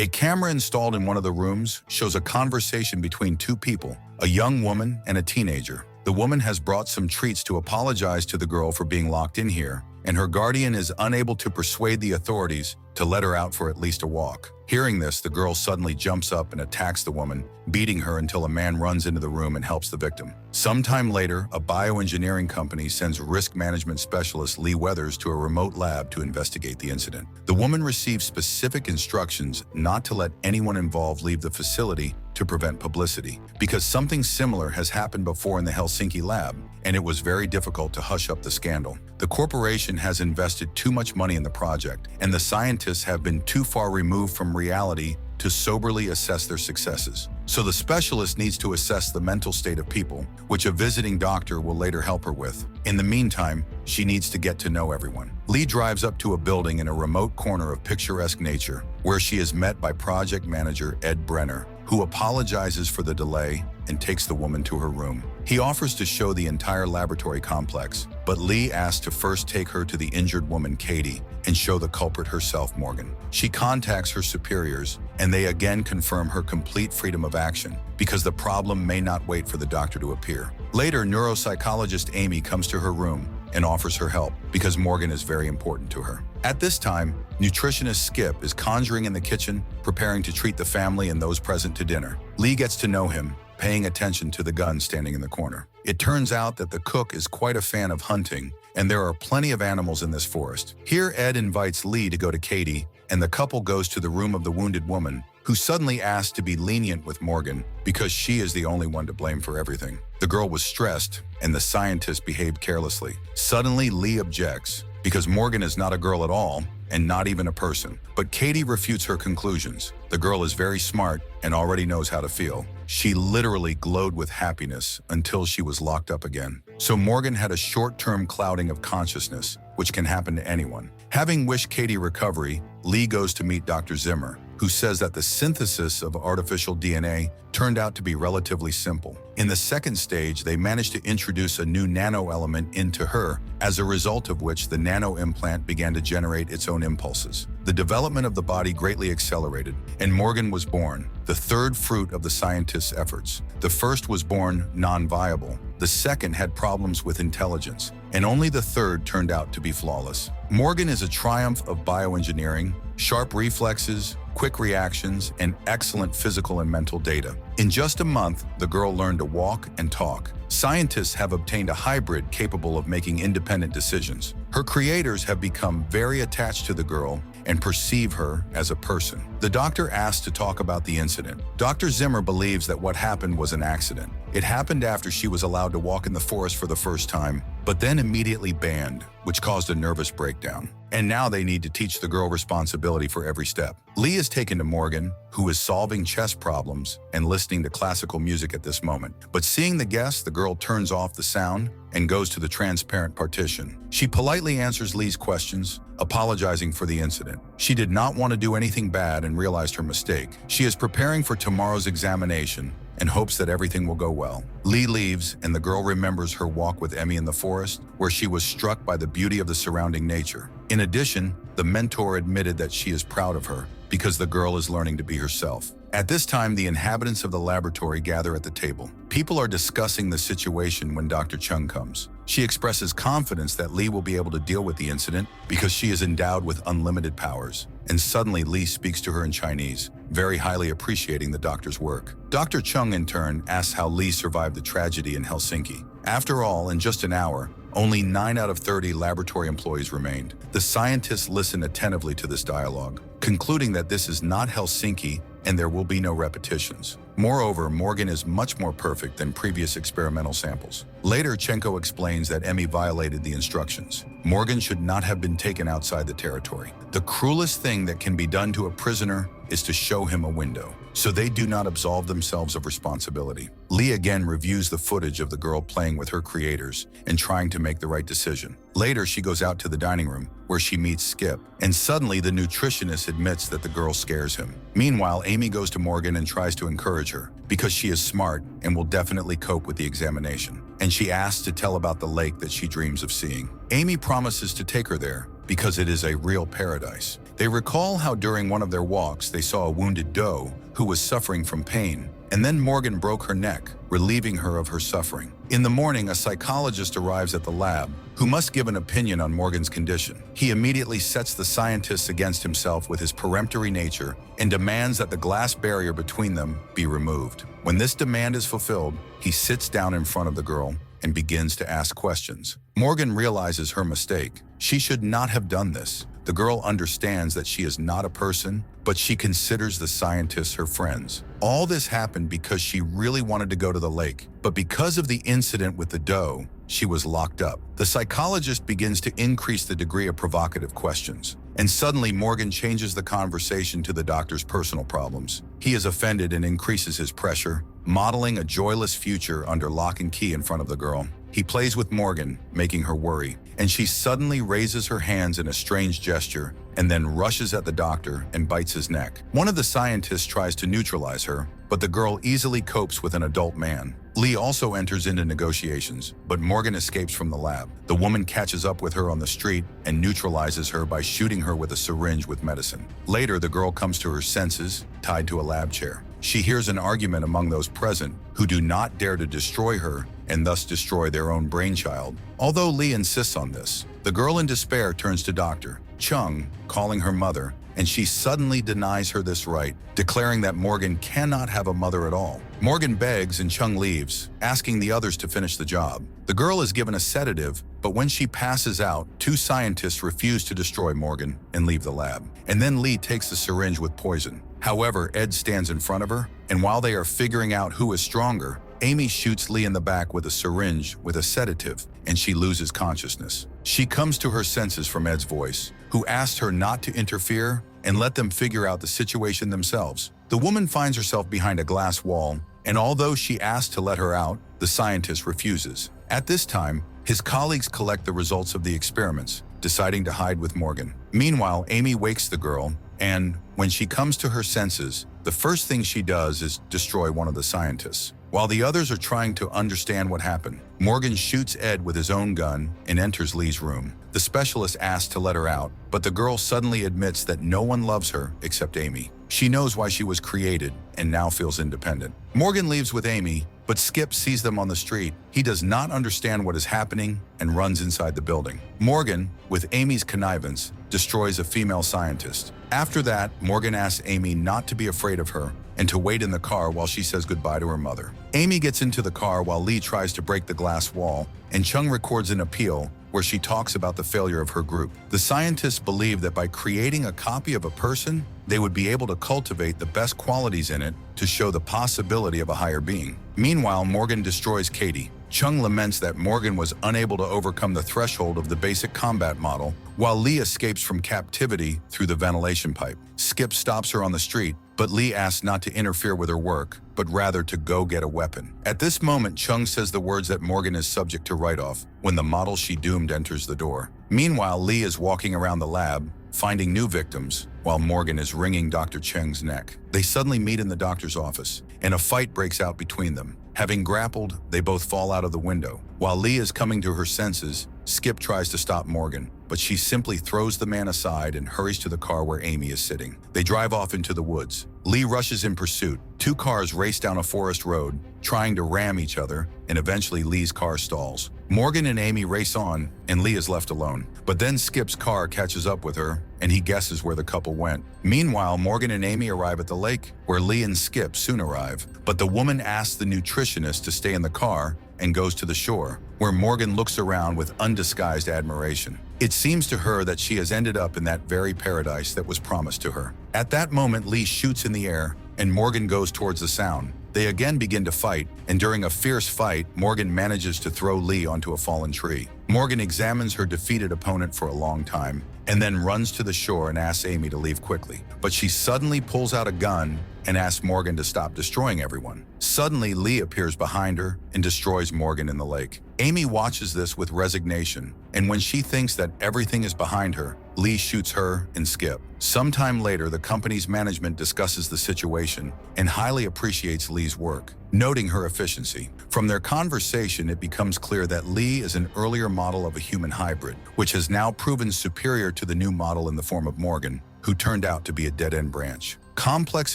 A camera installed in one of the rooms shows a conversation between two people, a young woman and a teenager. The woman has brought some treats to apologize to the girl for being locked in here, and her guardian is unable to persuade the authorities to let her out for at least a walk. Hearing this, the girl suddenly jumps up and attacks the woman, beating her until a man runs into the room and helps the victim. Sometime later, a bioengineering company sends risk management specialist Lee Weathers to a remote lab to investigate the incident. The woman receives specific instructions not to let anyone involved leave the facility to prevent publicity, because something similar has happened before in the Helsinki lab, and it was very difficult to hush up the scandal. The corporation has invested too much money in the project, and the scientists have been too far removed from reality to soberly assess their successes. So the specialist needs to assess the mental state of people, which a visiting doctor will later help her with. In the meantime, she needs to get to know everyone. Lee drives up to a building in a remote corner of picturesque nature, where she is met by project manager Ed Brenner, who apologizes for the delay and takes the woman to her room. He offers to show the entire laboratory complex, but Lee asks to first take her to the injured woman, Katie, and show the culprit herself, Morgan. She contacts her superiors, and they again confirm her complete freedom of action, because the problem may not wait for the doctor to appear. Later, neuropsychologist Amy comes to her room and offers her help, because Morgan is very important to her. At this time, nutritionist Skip is conjuring in the kitchen, preparing to treat the family and those present to dinner. Lee gets to know him, paying attention to the gun standing in the corner. It turns out that the cook is quite a fan of hunting, and there are plenty of animals in this forest. Here, Ed invites Lee to go to Katie, and the couple goes to the room of the wounded woman, who suddenly asks to be lenient with Morgan because she is the only one to blame for everything. The girl was stressed, and the scientist behaved carelessly. Suddenly, Lee objects, because Morgan is not a girl at all, and not even a person. But Katie refutes her conclusions. The girl is very smart and already knows how to feel. She literally glowed with happiness until she was locked up again. So Morgan had a short-term clouding of consciousness, which can happen to anyone. Having wished Katie recovery, Lee goes to meet Dr. Zimmer, who says that the synthesis of artificial DNA turned out to be relatively simple. In the second stage, they managed to introduce a new nano-element into her, as a result of which the nano-implant began to generate its own impulses. The development of the body greatly accelerated, and Morgan was born, the third fruit of the scientists' efforts. The first was born non-viable. The second had problems with intelligence, and only the third turned out to be flawless. Morgan is a triumph of bioengineering, sharp reflexes, quick reactions, and excellent physical and mental data. In just a month, the girl learned to walk and talk. Scientists have obtained a hybrid capable of making independent decisions. Her creators have become very attached to the girl and perceive her as a person. The doctor asked to talk about the incident. Dr. Zimmer believes that what happened was an accident. It happened after she was allowed to walk in the forest for the first time, but then immediately banned, which caused a nervous breakdown. And now they need to teach the girl responsibility for every step. Lee is taken to Morgan, who is solving chess problems and listening to classical music at this moment. But seeing the guests, the girl turns off the sound and goes to the transparent partition. She politely answers Lee's questions, apologizing for the incident. She did not want to do anything bad and realized her mistake. She is preparing for tomorrow's examination and hopes that everything will go well. Lee leaves, and the girl remembers her walk with Emmy in the forest, where she was struck by the beauty of the surrounding nature. In addition, the mentor admitted that she is proud of her because the girl is learning to be herself. At this time, the inhabitants of the laboratory gather at the table. People are discussing the situation when Dr. Chung comes. She expresses confidence that Lee will be able to deal with the incident because she is endowed with unlimited powers. And suddenly, Lee speaks to her in Chinese, very highly appreciating the doctor's work. Dr. Chung, in turn, asks how Lee survived the tragedy in Helsinki. After all, in just an hour, only 9 out of 30 laboratory employees remained. The scientists listen attentively to this dialogue, concluding that this is not Helsinki and there will be no repetitions. Moreover, Morgan is much more perfect than previous experimental samples. Later, Chenko explains that Emmy violated the instructions. Morgan should not have been taken outside the territory. The cruelest thing that can be done to a prisoner is to show him a window, so they do not absolve themselves of responsibility. Lee again reviews the footage of the girl playing with her creators and trying to make the right decision. Later, she goes out to the dining room, where she meets Skip, and suddenly the nutritionist admits that the girl scares him. Meanwhile, Amy goes to Morgan and tries to encourage her, because she is smart and will definitely cope with the examination. And she asks to tell about the lake that she dreams of seeing. Amy promises to take her there, because it is a real paradise. They recall how during one of their walks they saw a wounded doe who was suffering from pain, and then Morgan broke her neck, relieving her of her suffering. In the morning, a psychologist arrives at the lab who must give an opinion on Morgan's condition. He immediately sets the scientists against himself with his peremptory nature and demands that the glass barrier between them be removed. When this demand is fulfilled, he sits down in front of the girl and begins to ask questions. Morgan realizes her mistake. She should not have done this. The girl understands that she is not a person, but she considers the scientists her friends. All this happened because she really wanted to go to the lake, but because of the incident with the doe, she was locked up. The psychologist begins to increase the degree of provocative questions, and suddenly Morgan changes the conversation to the doctor's personal problems. He is offended and increases his pressure, modeling a joyless future under lock and key in front of the girl. He plays with Morgan, making her worry, and she suddenly raises her hands in a strange gesture and then rushes at the doctor and bites his neck. One of the scientists tries to neutralize her, but the girl easily copes with an adult man. Lee also enters into negotiations, but Morgan escapes from the lab. The woman catches up with her on the street and neutralizes her by shooting her with a syringe with medicine. Later, the girl comes to her senses, tied to a lab chair. She hears an argument among those present who do not dare to destroy her and thus destroy their own brainchild. Although Lee insists on this, the girl in despair turns to Dr. Chung, calling her mother, and she suddenly denies her this right, declaring that Morgan cannot have a mother at all. Morgan begs and Chung leaves, asking the others to finish the job. The girl is given a sedative, but when she passes out, two scientists refuse to destroy Morgan and leave the lab. And then Lee takes the syringe with poison. However, Ed stands in front of her, and while they are figuring out who is stronger, Amy shoots Lee in the back with a syringe with a sedative, and she loses consciousness. She comes to her senses from Ed's voice, who asked her not to interfere and let them figure out the situation themselves. The woman finds herself behind a glass wall, and although she asks to let her out, the scientist refuses. At this time, his colleagues collect the results of the experiments, deciding to hide with Morgan. Meanwhile, Amy wakes the girl, and when she comes to her senses, the first thing she does is destroy one of the scientists. While the others are trying to understand what happened, Morgan shoots Ed with his own gun and enters Lee's room. The specialist asks to let her out, but the girl suddenly admits that no one loves her except Amy. She knows why she was created and now feels independent. Morgan leaves with Amy, but Skip sees them on the street. He does not understand what is happening and runs inside the building. Morgan, with Amy's connivance, destroys a female scientist. After that, Morgan asks Amy not to be afraid of her and to wait in the car while she says goodbye to her mother. Amy gets into the car while Lee tries to break the glass wall, and Chung records an appeal where she talks about the failure of her group. The scientists believe that by creating a copy of a person, they would be able to cultivate the best qualities in it to show the possibility of a higher being. Meanwhile, Morgan destroys Katie. Chung laments that Morgan was unable to overcome the threshold of the basic combat model, while Lee escapes from captivity through the ventilation pipe. Skip stops her on the street, but Lee asks not to interfere with her work, but rather to go get a weapon. At this moment, Chung says the words that Morgan is subject to write-off when the model she doomed enters the door. Meanwhile, Lee is walking around the lab, finding new victims, while Morgan is wringing Dr. Cheng's neck. They suddenly meet in the doctor's office, and a fight breaks out between them. Having grappled, they both fall out of the window. While Lee is coming to her senses, Skip tries to stop Morgan, but she simply throws the man aside and hurries to the car where Amy is sitting. They drive off into the woods. Lee rushes in pursuit. Two cars race down a forest road, trying to ram each other, and eventually Lee's car stalls. Morgan and Amy race on, and Lee is left alone. But then Skip's car catches up with her, and he guesses where the couple went. Meanwhile, Morgan and Amy arrive at the lake, where Lee and Skip soon arrive. But the woman asks the nutritionist to stay in the car and goes to the shore, where Morgan looks around with undisguised admiration. It seems to her that she has ended up in that very paradise that was promised to her. At that moment, Lee shoots in the air, and Morgan goes towards the sound. They again begin to fight, and during a fierce fight, Morgan manages to throw Lee onto a fallen tree. Morgan examines her defeated opponent for a long time, and then runs to the shore and asks Amy to leave quickly. But she suddenly pulls out a gun and asks Morgan to stop destroying everyone. Suddenly, Lee appears behind her and destroys Morgan in the lake. Amy watches this with resignation, and when she thinks that everything is behind her, Lee shoots her and Skip. Sometime later, the company's management discusses the situation and highly appreciates Lee's work, noting her efficiency. From their conversation, it becomes clear that Lee is an earlier model of a human hybrid, which has now proven superior to the new model in the form of Morgan. who turned out to be a dead-end branch. Complex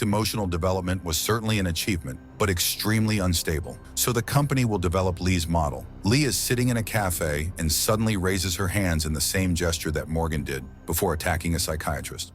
emotional development was certainly an achievement, but extremely unstable. So the company will develop Lee's model. Lee is sitting in a cafe and suddenly raises her hands in the same gesture that Morgan did before attacking a psychiatrist.